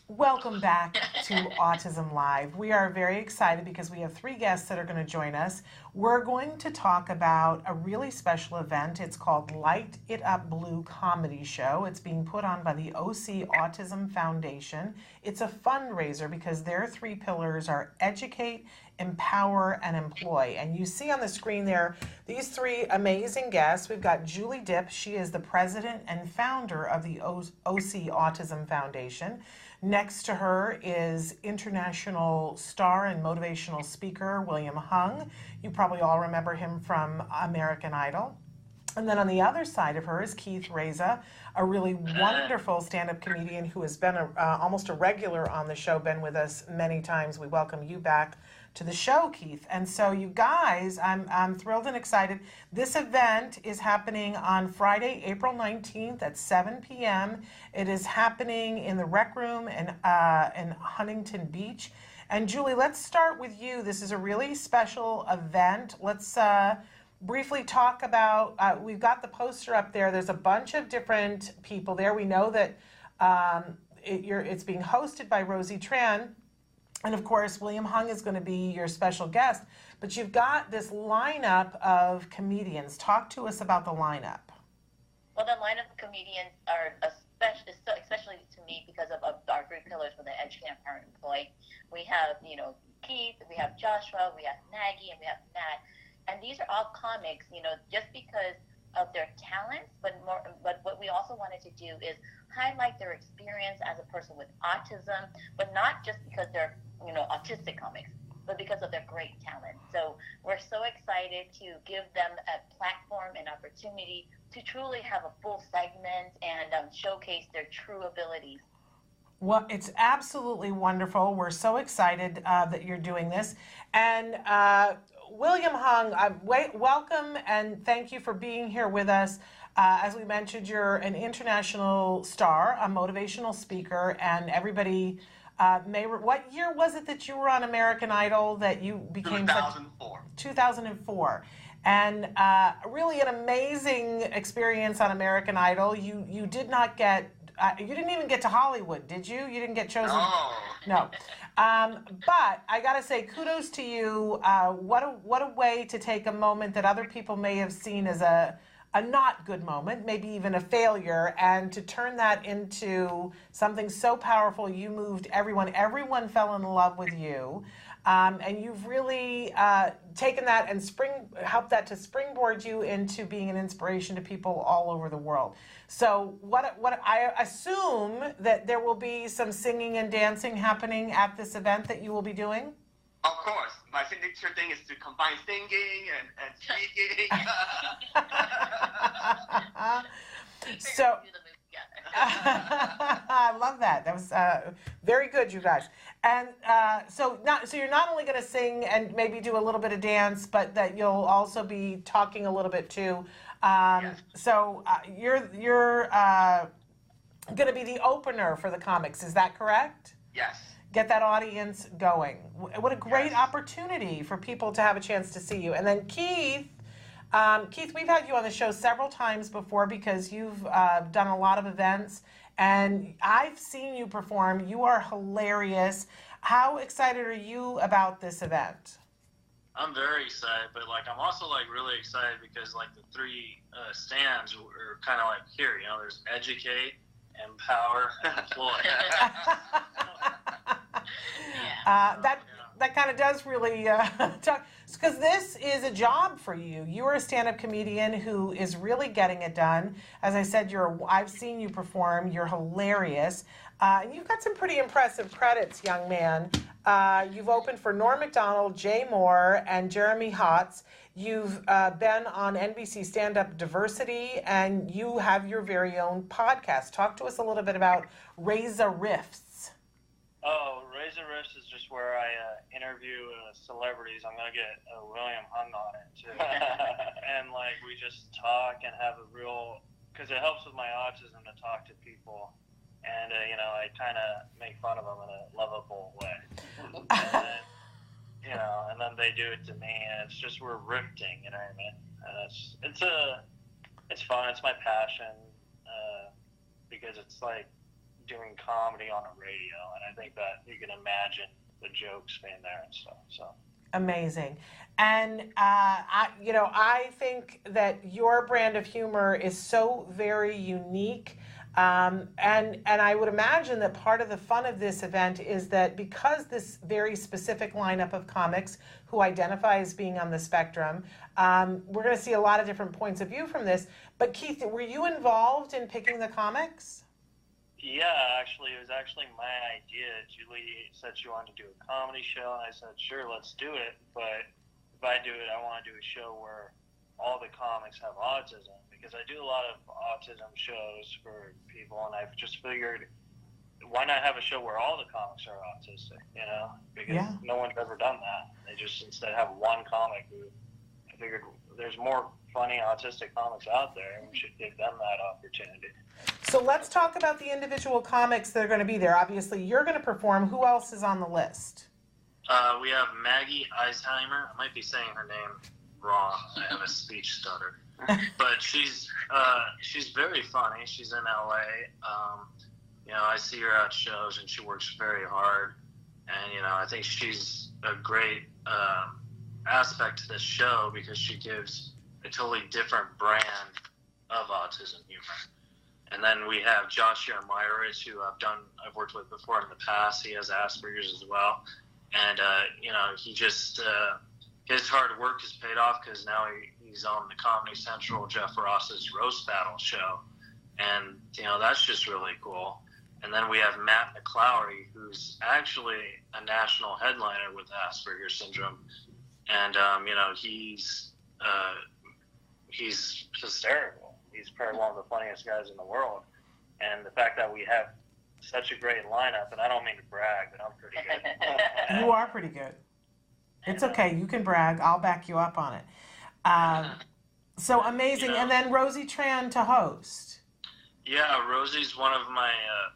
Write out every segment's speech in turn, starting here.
Welcome back to Autism Live. We are very excited because we have 3 guests that are going to join us. We're going to talk about a really special event. It's called Light It Up Blue Comedy Show. It's being put on by the OC Autism Foundation. It's a fundraiser because their 3 pillars are educate, empower, and employ. And you see on the screen there these 3 amazing guests. We've got Julie Dipp. She is the president and founder of the OC Autism Foundation. Next to her is international star and motivational speaker William Hung. You probably all remember him from American Idol. And then on the other side of her is Keith Reza, a really wonderful stand-up comedian who has been almost a regular on the show, been with us many times. We welcome you back to the show, Keith. And so you guys, I'm thrilled and excited. This event is happening on Friday, April 19th at 7 p.m. It is happening in the Rec Room in Huntington Beach. And Julie, let's start with you. This is a really special event. Let's briefly talk about, we've got the poster up there. There's a bunch of different people there. We know that it's being hosted by Rosie Tran. And of course, William Hung is going to be your special guest. But you've got this lineup of comedians. Talk to us about the lineup. Well, the lineup of comedians are especially to me because of our 3 pillars for the educate, empower, and employ. We have, Keith, we have Joshua, we have Maggie, and we have Matt. And these are all comics, just because of their talents, but what we also wanted to do is highlight their experience as a person with autism, but not just because they're, autistic comics, but because of their great talent. So we're so excited to give them a platform and opportunity to truly have a full segment and showcase their true abilities. Well, it's absolutely wonderful. We're so excited that you're doing this. And William Hung, welcome and thank you for being here with us. As we mentioned, you're an international star, a motivational speaker, and everybody what year was it that you were on American Idol that you became 2004. 2004. And really an amazing experience on American Idol. You did not get, you didn't even get to Hollywood, did you? You didn't get chosen? No. But I gotta say, kudos to you. What a way to take a moment that other people may have seen as a not good moment, maybe even a failure, and to turn that into something so powerful. You moved everyone. Everyone fell in love with you. And you've really taken that and helped that to springboard you into being an inspiration to people all over the world. So what I assume that there will be some singing and dancing happening at this event that you will be doing? Of course. My signature thing is to combine singing and speaking. So I love that. That was very good, you guys. And so you're not only going to sing and maybe do a little bit of dance, but that you'll also be talking a little bit too. Yes. So you're going to be the opener for the comics. Is that correct? Yes. Get that audience going. What a great opportunity for people to have a chance to see you. And then Keith, we've had you on the show several times before because you've done a lot of events, and I've seen you perform. You are hilarious. How excited are you about this event? I'm very excited, but I'm also really excited because the 3 stands are kind of here. There's educate, empower, employ. That kind of does really talk, because this is a job for you. You're a stand-up comedian who is really getting it done. As I said, I've seen you perform. You're hilarious. And you've got some pretty impressive credits, young man. You've opened for Norm Macdonald, Jay Moore, and Jeremy Hotz. You've been on NBC Stand-Up Diversity, and you have your very own podcast. Talk to us a little bit about Reza Riffs. Oh, Razor Riffs is just where I interview celebrities. I'm going to get William Hung on it, too. And, we just talk and have a real... Because it helps with my autism to talk to people. And, I kind of make fun of them in a lovable way. And then they do it to me, and it's just, we're riffing, you know what I mean? And it's fun. It's my passion, because it's doing comedy on a radio, and I think that you can imagine the jokes being there and stuff. So amazing. And I think that your brand of humor is so very unique. And I would imagine that part of the fun of this event is that because this very specific lineup of comics who identify as being on the spectrum, we're going to see a lot of different points of view from this. But Keith, were you involved in picking the comics? yeah, actually, it was actually my idea. Julie said she wanted to do a comedy show, and I said, sure, let's do it. But if I do it, I want to do a show where all the comics have autism, because I do a lot of autism shows for people, and I've just figured, why not have a show where all the comics are autistic, because no one's ever done that. They just instead have one comic who, I figured there's more funny autistic comics out there, and we should give them that opportunity. So let's talk about the individual comics that are going to be there. Obviously, you're going to perform. Who else is on the list? We have Maggie Eisheimer. I might be saying her name wrong. I have a speech stutter. But she's very funny. She's in LA. I see her at shows, and she works very hard. And, I think she's a great aspect to this show because she gives a totally different brand of autism humor. And then we have Josh Yarmyris, who I've worked with before in the past. He has Asperger's as well. And, he just, his hard work has paid off because now he's on the Comedy Central Jeff Ross's Roast Battle show. And, that's just really cool. And then we have Matt McClowery, who's actually a national headliner with Asperger's syndrome. And, he's hysterical. He's probably one of the funniest guys in the world. And the fact that we have such a great lineup, and I don't mean to brag, but I'm pretty good. You are pretty good. It's okay. You can brag. I'll back you up on it. So amazing. And then Rosie Tran to host. Yeah, Rosie's one of my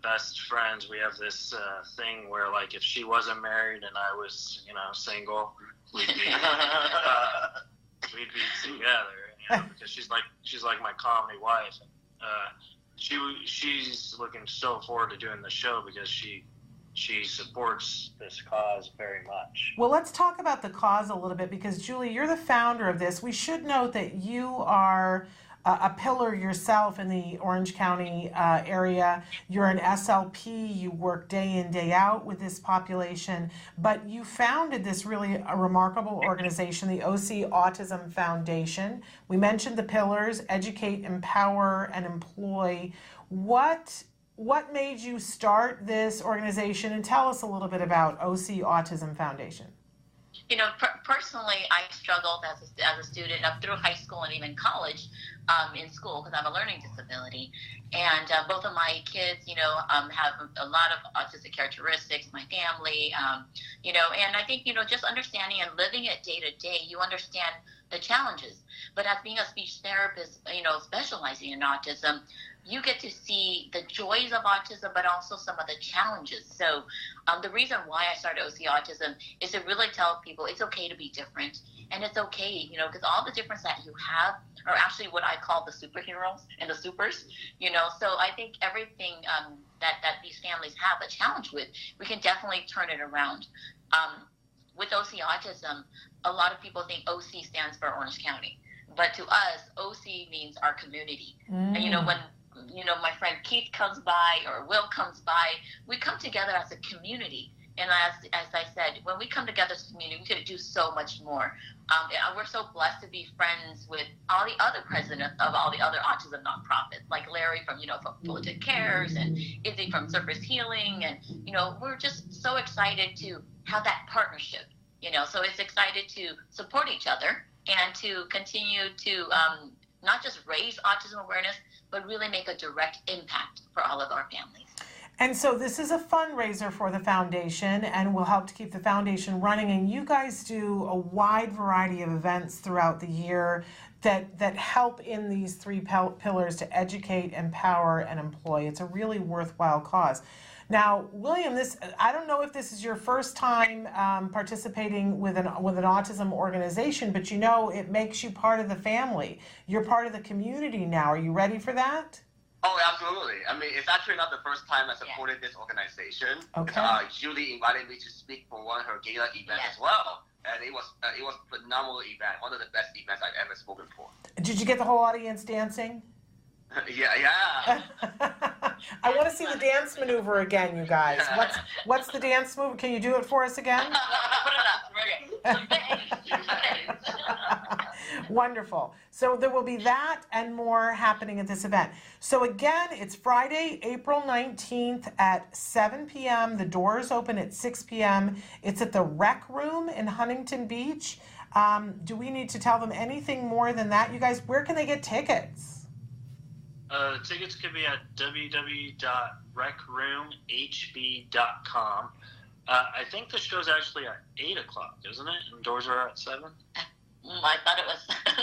best friends. We have this thing where, like, if she wasn't married and I was, single, we'd be together. Because she's like my comedy wife. She's looking so forward to doing the show because she supports this cause very much. Well, let's talk about the cause a little bit because, Julie, you're the founder of this. We should note that you are a pillar yourself in the Orange County area. You're an SLP. You work day in, day out with this population. But you founded this really remarkable organization, the OC Autism Foundation. We mentioned the pillars: educate, empower, and employ. What made you start this organization? And tell us a little bit about OC Autism Foundation. Personally, I struggled as a student up through high school and even college in school because I have a learning disability. And both of my kids, have a lot of autistic characteristics, my family, and I think, just understanding and living it day to day, you understand the challenges. But as being a speech therapist, specializing in autism, you get to see the joys of autism, but also some of the challenges. So the reason why I started OC Autism is to really tell people it's okay to be different. And it's okay, because all the difference that you have are actually what I call the superheroes and the supers, So I think everything that these families have a challenge with, we can definitely turn it around. With OC Autism, a lot of people think OC stands for Orange County. But to us, OC means our community. And, when my friend Keith comes by or Will comes by, we come together as a community. And as I said, when we come together as a community, we could do so much more. We're so blessed to be friends with all the other presidents of all the other autism nonprofits, like Larry from Fullerton Cares and Izzy from Surface Healing. And, we're just so excited to have that partnership, So it's excited to support each other and to continue to not just raise autism awareness, but really make a direct impact for all of our families. And so this is a fundraiser for the foundation and will help to keep the foundation running. And you guys do a wide variety of events throughout the year that help in these three pillars to educate, empower, and employ. It's a really worthwhile cause. Now, William, I don't know if this is your first time participating with an autism organization, but it makes you part of the family. You're part of the community now. Are you ready for that? Oh, Oh, absolutely. I mean, it's actually not the first time I supported this organization. Okay. Julie invited me to speak for one of her gala events as well. And it was a phenomenal event, one of the best events I've ever spoken for. Did you get the whole audience dancing? Yeah. I want to see the dance maneuver again, you guys. What's the dance move? Can you do it for us again? Wonderful. So there will be that and more happening at this event. So again, it's Friday, April 19th at 7 p.m. The doors open at 6 p.m. It's at the Rec Room in Huntington Beach. Do we need to tell them anything more than that? You guys, where can they get tickets? Tickets could be at www.recroomhb.com. I think the show's actually at 8 o'clock, isn't it? And doors are at 7? I thought it was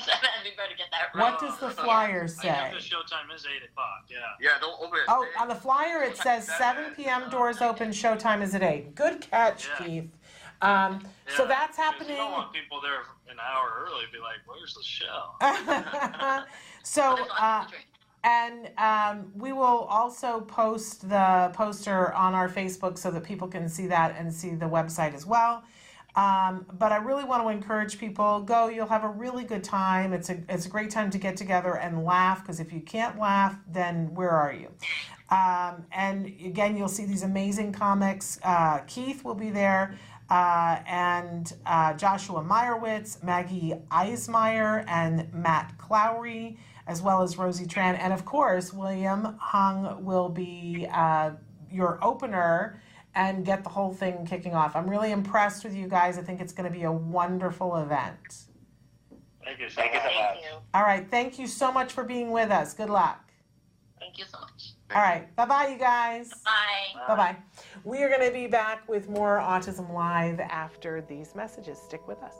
7. We better get that right. What does the flyer say? I think the show time is 8 o'clock, yeah. Yeah, don't open it. Oh, on the flyer it says 7 p.m. doors open, showtime is at 8. Good catch, Keith. So that's happening. You don't want people there an hour early, be like, where's the show? So, and we will also post the poster on our Facebook so that people can see that and see the website as well. But I really want to encourage people, go, you'll have a really good time. It's a great time to get together and laugh, because if you can't laugh, then where are you? And again, you'll see these amazing comics. Keith will be there, and Joshua Meyerowitz, Maggie Eismeyer, and Matt Clowry, as well as Rosie Tran. And of course, William Hung will be your opener and get the whole thing kicking off. I'm really impressed with you guys. I think it's going to be a wonderful event. Thank you so much. All right, thank you so much for being with us. Good luck. Thank you so much. All right, bye-bye, you guys. Bye. Bye-bye. We are going to be back with more Autism Live after these messages. Stick with us.